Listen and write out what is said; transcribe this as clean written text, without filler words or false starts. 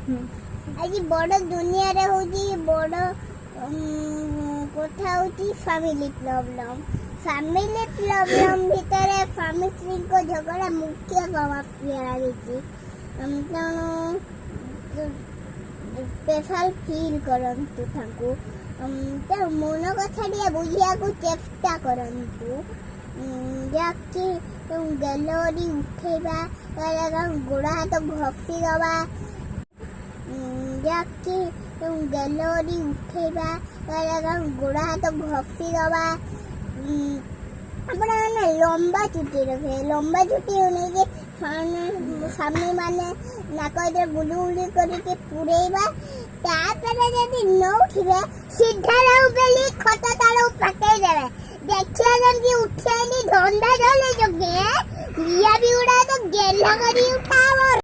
आज बड़ दुनिया रे होची बड़ कथा होची फैमिली प्रॉब्लम भीतर स्वामी स्त्री को झगड़ा मुख्य समस्या रही स्पेशल फील करंतु थाकू मन कथा टे बुझिया को चेष्टा करंतु जाकि गैलरी उठेबा गोड़ हाथ घसी दबा जाकि गैलरी उठेबा गोड़ हाथ घसी दबा अपना लंबा चुटी रखे लंबा चुटी होने के स्वामी माने नाक गुलु गुली करके पुरेबा तापर यदि न उठिबे सीधा रहू बेली खट तालू पकई देबे देखिया जल्दी उठेनी धंदा चले जो गे लिया भी उड़ा तो गेला करी उठाव।